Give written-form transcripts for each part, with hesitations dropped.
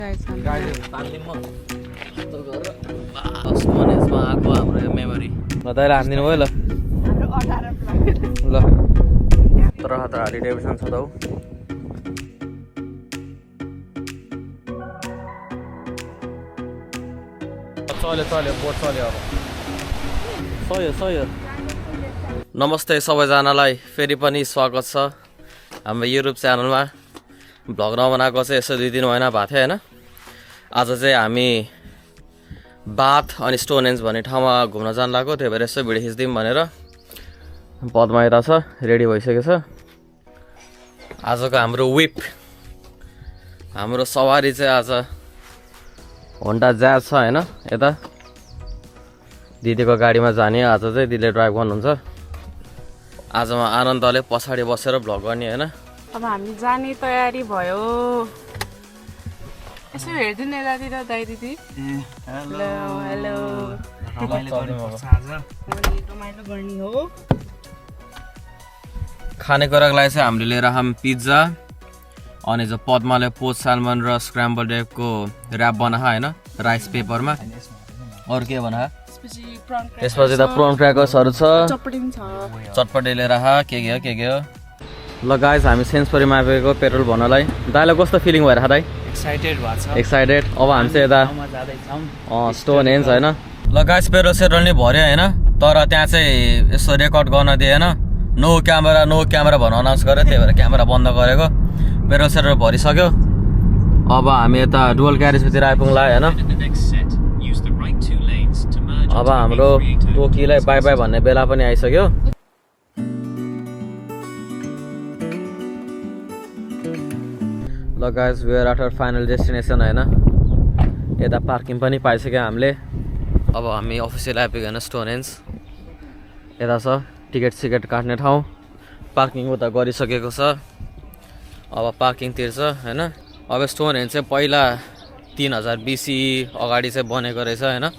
आएको हाम्रो मेमोरी ल तैँले हानिदिनु भयो ल ल तर हाली डेभिसन छ त हौ चल्यो बोट चल्यो अब सही नमस्ते सबैजनालाई फेरि पनि स्वागत छ हाम्रो युट्युब च्यानलमा भ्लग नबनाएको चाहिँ यसो 2 दिन महिना भएको थियो होइन आज चाहिँ हामी बाथ अनि स्टोनहेन्ज भन्ने ठाउँमा घुम्न जान लाग्यो त्यही भएर यसो भिडियो खिच्दिउँ भनेर पदमा यता छ रेडी भइसकेको छ आजको हाम्रो विप हाम्रो सवारी चाहिँ आज होन्डा ज्याज छ होइन यता दिदीको गाडीमा जाने आज चाहिँ दिदीले ड्राइभ गर्नुहुन्छ आजमा आनन्दले पछाडि बसेर भ्लग गर्ने होइन अब हामी जाने तयारी भयो यसो हेर्दिनु यतातिर दाइ दिदी हेलो हेलो रमाइलो गर्ने हो खानेकुराको लागि चाहिँ हामीले लिएर आयौँ पिज्जा अनि जो पद्माले पोच सालमन र स्क्रैम्बल एगको र्याप बनायो होइन राइस पेपरमा अरू के बनायो त्यसपछि त प्रन क्र्याकर्सहरू छ चटपटी लिएर के हो ल गाइस हामी सेन्सबरीमा आएको पेट्रोल भन्नलाई दाइलाई कस्तो फिलिङ भइरहेको दाइ एक्साइटेड अब हामी चाहिँ यता स्टोनहेन्ज होइन ल गाइस पेट्रोल सेट्रोल नि भर्यो होइन तर त्यहाँ चाहिँ यसो रेकर्ड गर्न दिएन नो क्यामेरा भनेर अनाउन्स गर्यो त्यही भएर क्यामेरा बन्द गरेको पेट्रोल सेट्रोल भरिसक्यो अब हामी यता डुअल ग्यारेजतिर आइपुग्ला होइन अब हाम्रो टोकीलाई बाई बाई भन्ने बेला पनि आइसक्यो ल guys we are at our final destination होइन यता पार्किङ पनि पाइसक्यो हामीले अब हामी अफिसियल आइपुग्यो होइन स्टोनहेन्ज यता छ टिकट सिकेट काट्ने ठाउँ पार्किङ उता गरिसकेको छ अब पार्किङ तिर्छ होइन अब स्टोनहेन्ज चाहिँ पहिला 3000 BC अगाडि चाहिँ बनेको रहेछ होइन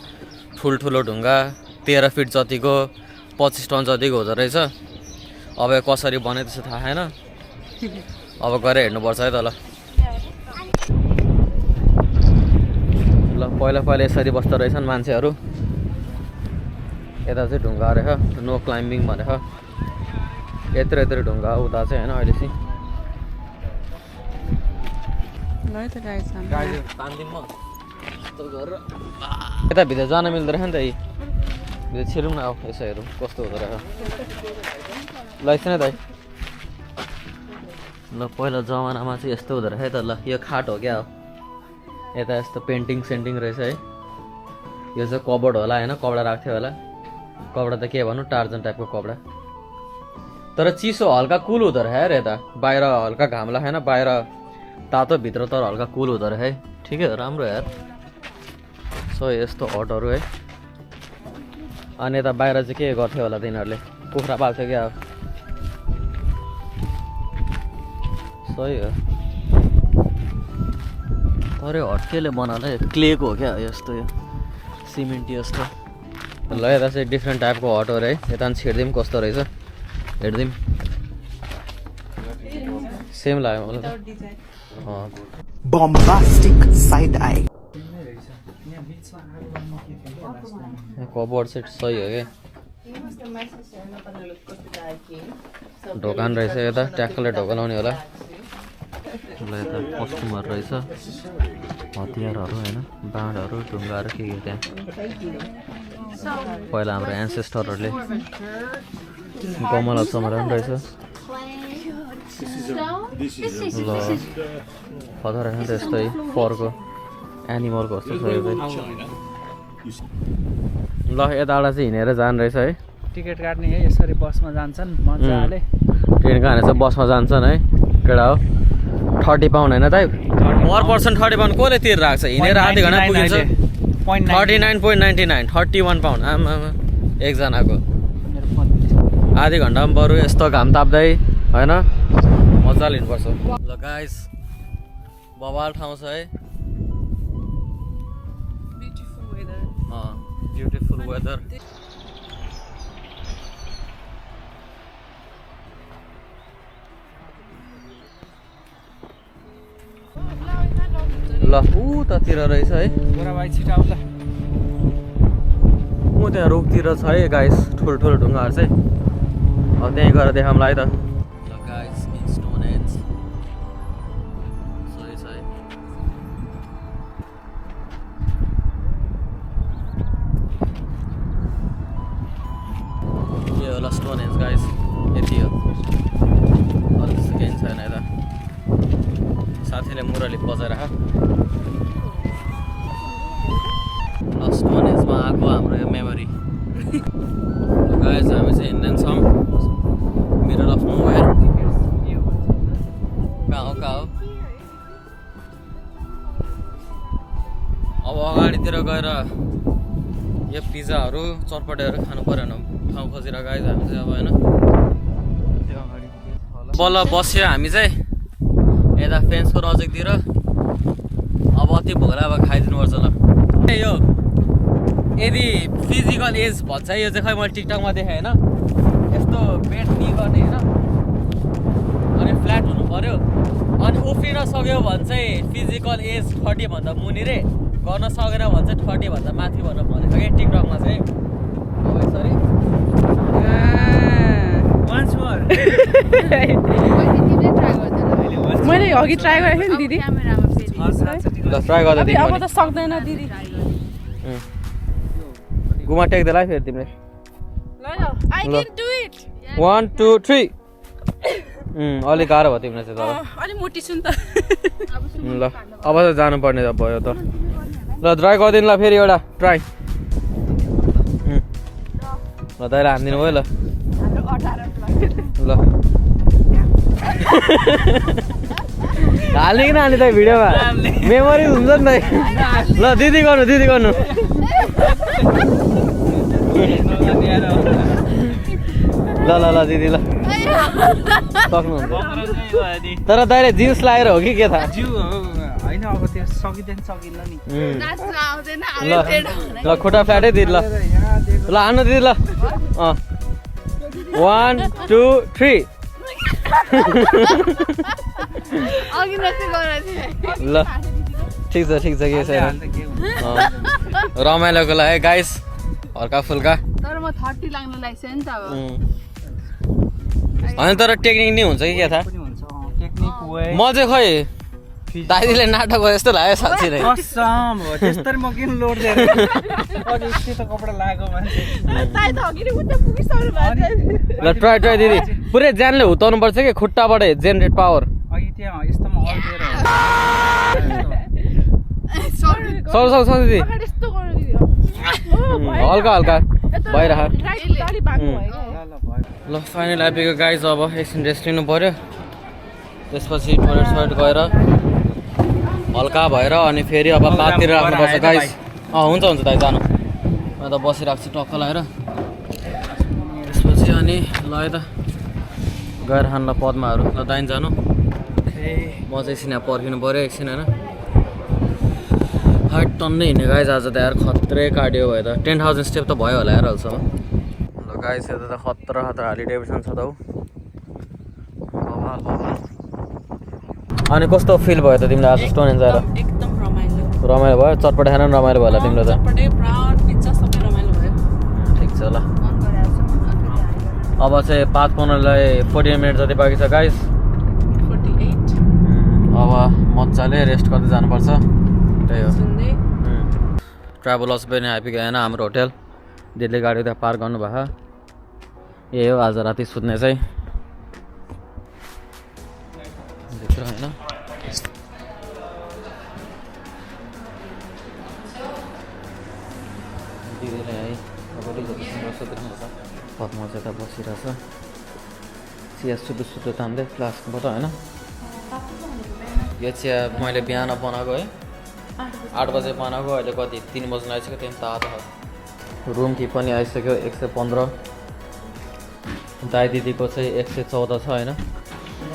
ठुल्ठुलो ढुङ्गा 13 फिट जतिको 25 टन जतिको हुँदो रहेछ अब कसरी बने त्यसो थाहा छैन अब गएर हेर्नुपर्छ है त ल पहिला यसरी बस्दो रहेछन् मान्छेहरू यता चाहिँ ढुङ्गा रहेछ नो क्लाइम्बिङ भनेर यत्रो ढुङ्गा उता चाहिँ होइन अहिले चाहिँ यता भित्र जान मिल्दो रहेछ नि त भित्र छिरौँ न अब यसो हेरौँ कस्तो हुँदो रहेछ ल एकछिन दाइ ल पहिला जमानामा चाहिँ यस्तो हुँदो रहेछ है त ल यो खाट हो क्या हो यता यस्तो पेन्टिङ सेन्टिङ रहेछ है यो चाहिँ कबोर्ड होला होइन कपडा राख्थ्यो होला कपडा त के भनौँ टार्जन टाइपको कपडा तर चिसो हल्का कुल हुँदो रहेछ यार यता बाहिर हल्का घाम लागेन बाहिर तातो भित्र तर हल्का कुल हुँदो रहेछ है ठिकै हो राम्रो यार सो यस्तो हटहरू है अनि यता बाहिर चाहिँ के गर्थ्यो होला तिनीहरूले कुखुरा पाल्थ्यो क्या सही हो तर हट्केले बनाएर क्लेको हो क्या यस्तो यो सिमेन्टी जस्तो ल यता चाहिँ डिफ्रेन्ट टाइपको हटहरू है यता छिर्दिउँ कस्तो रहेछ हेर्दिउँ सेम लाग्यो मलाई bombastic side eye cupboard set सही हो क्या ढोकान रहेछ यता ट्याक्कले ढोका लाउने होला ल यता कस्ट्युमहरू रहेछ हतियारहरू होइन बाँडहरू ढुङ्गाहरू के त्यहाँ पहिला हाम्रो एन्सेस्टरहरूले गमला समरा पनि रहेछ ल खतरा रहेछ नि त यस्तै फरको एनिमलको जस्तो छ यो चाहिँ ल यताबाट चाहिँ हिँडेर जानु रहेछ है टिकट काट्ने है यसरी बसमा जान्छन् मजाले टिकट काट्ने चाहिँ बसमा जान्छन् है केटा हो 30 पाउन्ड होइन दाइ पर पर्सन 30 पाउन्ड कसले तिरिरहेको छ हिँडेर आधी घन्टा पुगिन्छ 39.99 31 पाउन्ड आमा एकजनाको आधी घन्टामा बरु यस्तो घाम ताप्दै होइन मजाले हिँड्नुपर्छ ल गाइस बवाल ठाउँ छ है ब्युटिफुल वेदर ल ल उतातिर रहेछ है गोरा भाइ छिटो आऊ ल ऊ त्यहाँ रुखतिर छ है गाइस ठुल्ठुलो ढुङ्गाहरू चाहिँ अब त्यहीँ गएर देखाउँला है त ल गाइस इन स्टोनहेन्ज सही छ है यो होला स्टोनहेन्ज गाइस यति हो अरू त्यस्तो केही छैन यता साथीले मुरली बजाएर स्टोनेजमा आएको हाम्रो यो मेमोरी गाइस हामी चाहिँ हिँड्दैन छौँ मिडल अफ नोवेयर कहाँ हो अब अगाडितिर गएर यो पिज्जाहरू चटपटेहरू खानु पऱ्यो भने ठाउँ खोजेर गाइस हामी चाहिँ अब होइन बल्ल बस्यो हामी चाहिँ यता फेन्सको नजिकतिर अब अति भोक लाग्यो अब खाइदिनुपर्छ ल यो यदि फिजिकल एज भन्छ यो चाहिँ खै मैले टिकटकमा देखेँ होइन यस्तो पेट नि गर्ने होइन अनि फ्ल्याट हुनु पऱ्यो अनि उफ्रिन सक्यो भने चाहिँ फिजिकल एज 30 भन्दा मुनि रे गर्न सकेन भने चाहिँ 30 भन्दा माथि भनेर भनेको क्या टिकटकमा चाहिँ अब यसरी वान्स मोर मैले अघि ट्राई गरेको थिएँ नि दिदी ल ट्राई गर्दा दिदी अब त सक्दैन दिदी गुमा टेक्दै फेरि तिमीले I can do it 1 2 3 अलिक गाह्रो भयो तिमीलाई चाहिँ तर अलि मोटी छु नि त ल अब त जानुपर्ने भयो त ल ट्राई गरिदिनु ल फेरि एउटा ट्राई ल दाइले हानिदिनु भयो ल ल हाल्ने कि नहाल्ने त भिडियोमा मेमोरी हुन्छ नि त ल दिदी गर्नु ल ल ल दिदी ल सक्नुहुन्छ तर दाइले जिन्स लगाएर हो कि के थाहा होइन अब त्यो सकिँदैन सकिन्न नि ल खुट्टा फ्ल्याटै दिदी ल ल हान्नु दिदी ल 1 2 3 ल ठिक छ के छैन रमाइलोको लागि गाइस हल्का फुल्का तर म 30 लाग्न लाग्छ नि त अब होइन तर टेक्निक नै हुन्छ कि के थाहा टेक्निक वे म चाहिँ खै दाइदीले नाटक गरे जस्तो लाग्यो साँच्ची नै कसम हो त्यसरी म किन लोड दिएर अझै सेतो कपडा लगाएको मान्छे ताई त अघि नै उता पुगिसक्नु भएको ल ट्राई दिदी पुरै ज्यानले हुताउनु पर्छ कि खुट्टाबाट जेनरेट पावर अघि त्यहाँ यस्तोमा अल्झेर सक्छ दिदी अगाडि यस्तो गर्नु दिदी हल्का भइरह गाडी बाक्नु भयो ल फाइनल आइपुग्यो गाइज अब एकछिन रेस्ट लिनु पऱ्यो त्यसपछि टोइलेट गएर हल्का भएर अनि फेरि अब पाततिर राख्नुपर्छ गाइज हुन्छ दाइ जानु म त बसिरहेको छु टक्क लगाएर त्यसपछि अनि ल है त गएर खानु पद्माहरू ल दाइन जानु म चाहिँ एकछिन यहाँ पर्खिनु पऱ्यो एकछिन होइन हाइट टन्नै हिँड्ने गाइज आज त यार खत्रै कार्डियो भयो त 10,000 स्टेप त भयो होला यार अहिलेसम्म ल गाइज यता त खतरा हाली डेभिसन छ त हौ अनि कस्तो फिल भयो त तिमीलाई आज स्टोनहेन्ज आएर एकदम रमाइलो रमाइलो भयो चटपटे खान पनि रमाइलो भयो होला तिमीलाई त चटपटे ब्राउन पिज्जा सबै रमाइलो भयो ठिक छ ल अब चाहिँ 5:15लाई 40 मिनट जति बाँकी छ गाइस 48 अब मजाले रेस्ट गर्दै जानुपर्छ त्यही हो सुन्दै ट्राभलर्स पनि आइपुग्यो होइन हाम्रो होटेल दिल्ली गाडी त्यहाँ पार्क गर्नुभएको यही हो आज राति सुत्ने चाहिँ भित्र होइन दिदीले है पद्मा चाहिँ यता बसिरहेछ चिया सुटु तान्दै फ्लास्कबाट होइन यो चिया मैले बिहान बनाएको है 8 बजे बनाएको अहिले कति 3 बज्न आइसक्यो त्यहाँ तातो रुम कि पनि आइसक्यो 115 दाइ दिदीको चाहिँ 114 छ होइन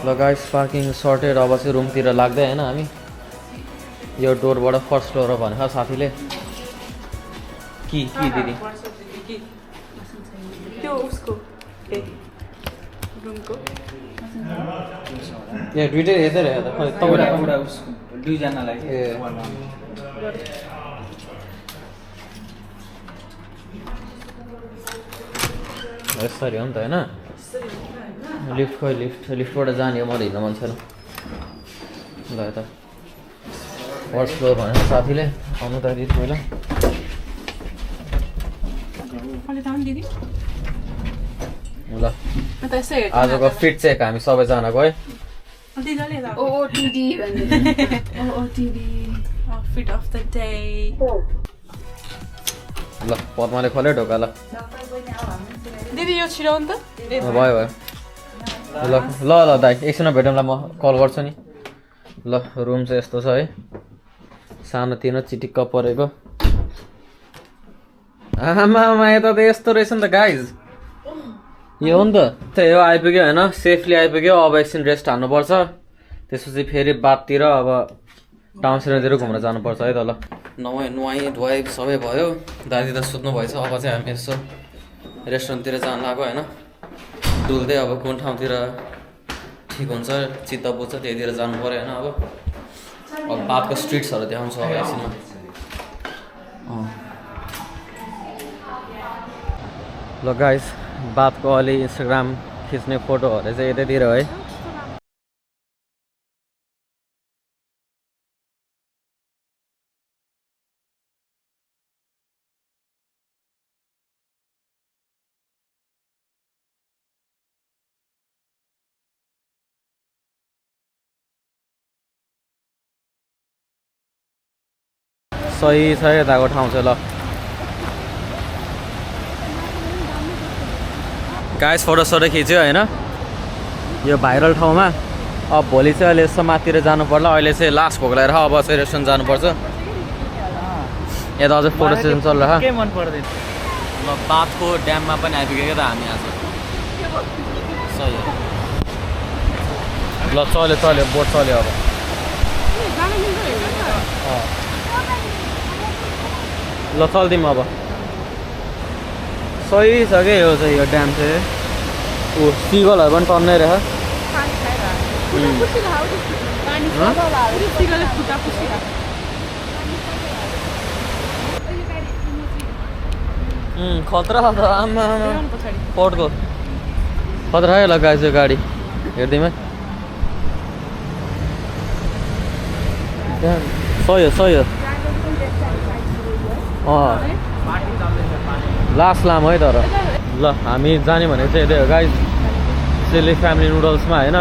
ल गाइस पार्किङ सर्टेड अब चाहिँ रुमतिर लाग्दै होइन हामी यो डोरबाट फर्स्ट फ्लोर भनेको साथीले कि दिदी त्यो उसको रुमको ए दुईटै हेर्दै रह्यो त खै तपाईँ दुईजनालाई ए यसरी हो नि त होइन लिफ्ट खोइ लिफ्टबाट जाने हो मलाई हिँड्न मन छैन ल यता फर्स्ट फ्लोर भनेर साथीले आउनु त दिदी पहिला ल आजको फिट चेक हामी सबैजनाको है OOTD OOTD outfit of the day ल पद्माले खोल्यो ढोका ल दिदी यो छिराउनु त भयो भयो ल ल ल दाइ एकछिनमा भेटौँला म कल गर्छु नि ल रुम चाहिँ यस्तो छ है सानोतिनो चिटिक्क परेको आमा यता त यस्तो रहेछ नि त गाइज यो हो नि त यो आइपुग्यो होइन सेफली आइपुग्यो अब एकछिन रेस्ट हान्नुपर्छ त्यसपछि फेरि बाततिर अब टाउन सेन्टरतिर घुम्न जानुपर्छ है त ल नुहाइ धुवाइ सबै भयो दादी त सुत्नु भएछ अब चाहिँ हामी यसो रेस्टुरेन्टतिर जानु लाग्यो होइन डुल्दै अब कुन ठाउँतिर ठिक हुन्छ चित्त बुझ्छ त्यहीतिर जानु पऱ्यो होइन अब बातको स्ट्रिट्सहरू देखाउँछु अब एकछिनमा ल गाइस बातको अलि इन्स्टाग्राम खिच्ने फोटोहरू चाहिँ यतैतिर है सही छ यताको ठाउँ चाहिँ ल गाइस फोटोसोटो खिच्यो होइन यो भाइरल ठाउँमा अब भोलि चाहिँ अहिले यसो माथितिर जानु पर्ला अहिले चाहिँ लास्ट भोग लगाएर अब चाहिँ रेस्टुरेन्ट जानुपर्छ यता अझै फोटो सेसन चलिरहेको के मन पर्दैन ल बाथको ड्याममा पनि आइपुग्यो क्या त हामी आज सही ल चल्यो बोट चल्यो अब ल चल्दिउँ अब सही छ क्या यो चाहिँ यो ड्याम चाहिँ ऊ सिगलहरू पनि टन्नै रहेछ खतरा छ आमा पोर्टको खतरा है लगाएछ यो गाडी हेर्दैमा सही हो लास्ट लामो है तर ल हामी जाने भनेको चाहिँ यतै हो गाइस चिल्ली फ्यामिली नुडल्समा होइन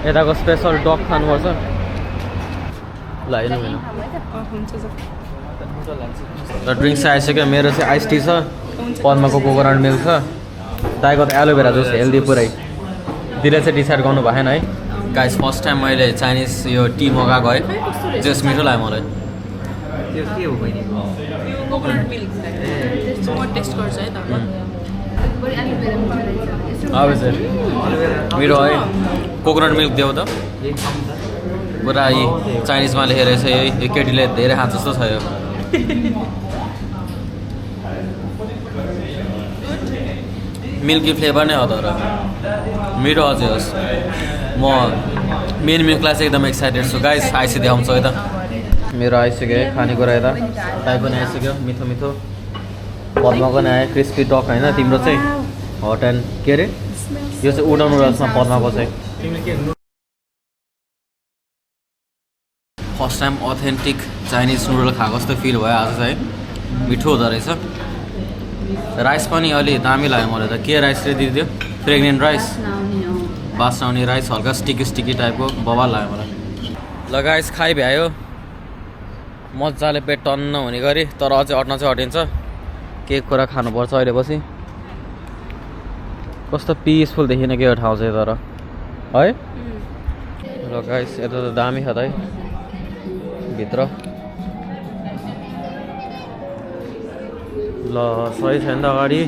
यताको स्पेसल डक खानुपर्छ ल हेर्नु र ड्रिङ्क्स आइसक्यो मेरो चाहिँ आइस टी छ पद्माको कोकोनट मिल्क छ दाइको त एलोभेरा जुस हेल्दी पुरै दिदीले चाहिँ डिसाइड गर्नु भएन है गाइस फर्स्ट टाइम मैले चाइनिज यो टी मगाएको है जस मिठो लाग्यो मलाई त्यो के हो बहिनी कोकोनट मिल्क म टेस्ट गर्छु है त अब चाहिँ मिठो है कोकोनट मिल्क देऊ त पुरा यी चाइनिजमा लेखेर छ यो केटीले धेरै खान्छ जस्तो छ यो मिल्की फ्लेभर नै हो तर मिठो अझै होस् म मेन मिल्कलाई चाहिँ एकदम एक्साइटेड छु गाइस आइसि देखाउँछु है त मेरो आइसक्यो है खानेकुरा यता ताई पनि आइसक्यो मिठो मिठो पद्माको नि आयो क्रिस्पी डक होइन तिम्रो चाहिँ हट एन्ड के अरे यो चाहिँ उडन नुडल्समा पद्माको चाहिँ first time authentic Chinese noodle खाएको जस्तो फिल भयो आज चाहिँ मिठो हुँदो रहेछ राइस पनि अलि दामी लाग्यो मलाई त के राइस रे दिदी त्यो प्रेग्नेन्ट राइस बास्ना आउने राइस हल्का स्टिकी टाइपको बवाल लाग्यो मलाई ल गाइस खाइ भ्यायो मजाले पेट टन्न हुने गरी तर अझै अट्न चाहिँ अटिन्छ केक कुरा खानुपर्छ अहिले पछि कस्तो पिसफुल देखिन के ठाउँ चाहिँ तर है ल गाइस यता त दामी छ त है भित्र ल सही छैन त अगाडि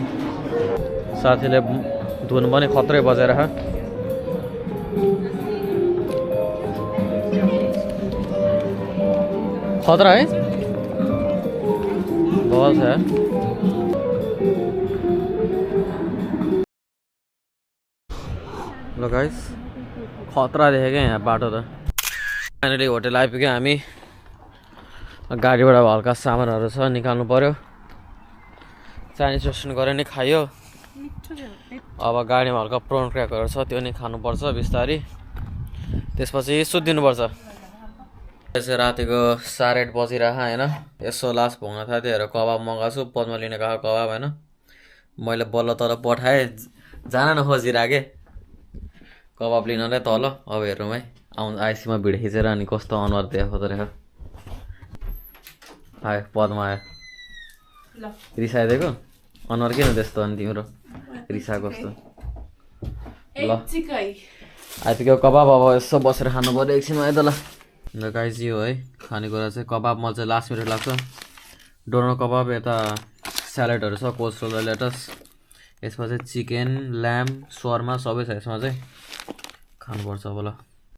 साथीले धुन पनि खत्रै बजाएर खतरा है बहुत है ल गाइस खतरा देख्यो क्या यहाँ बाटो त फाइनली होटल आइपुग्यो हामी गाडीबाट हल्का सामानहरू छ निकाल्नु पर्यो चाइनिज रेस्टुरेन्ट गएर नि खायो अब गाडीमा हल्का प्रोन क्र्याकहरू छ त्यो नि खानुपर्छ बिस्तारी त्यसपछि सुत्दिनुपर्छ यसो रातिको 8:30 बजिरहेको होइन यसो लास्ट भुङ्न थाहा त्यही कबाब मगाएको छु पदमा लिने गएको कबाब होइन मैले बल्ल तल पठाएँ जान नखोजिरहेको कबाब लिनलाई तल अब हेरौँ है आइसीमा भिड खिचेर अनि कस्तो अनुहार देखाउँदो रहेछ आयो पदमा आयो रिसाइदिएको अनुहार किन त्यस्तो अनि तिम्रो रिसाएको कस्तो ल आइपुग्यो कबाब अब यसो बसेर खानु पर्यो एकछिनमा है त ल गाइस यो है खानेकुरा चाहिँ कबाब मलाई चाहिँ लास्ट मिनट लाग्छ डोर्नो कबाब यता स्यालेडहरू छ कोस्टल लेटस यसमा चाहिँ चिकन ल्याम्ब शर्मा सबै छ यसमा चाहिँ खानुपर्छ अब ल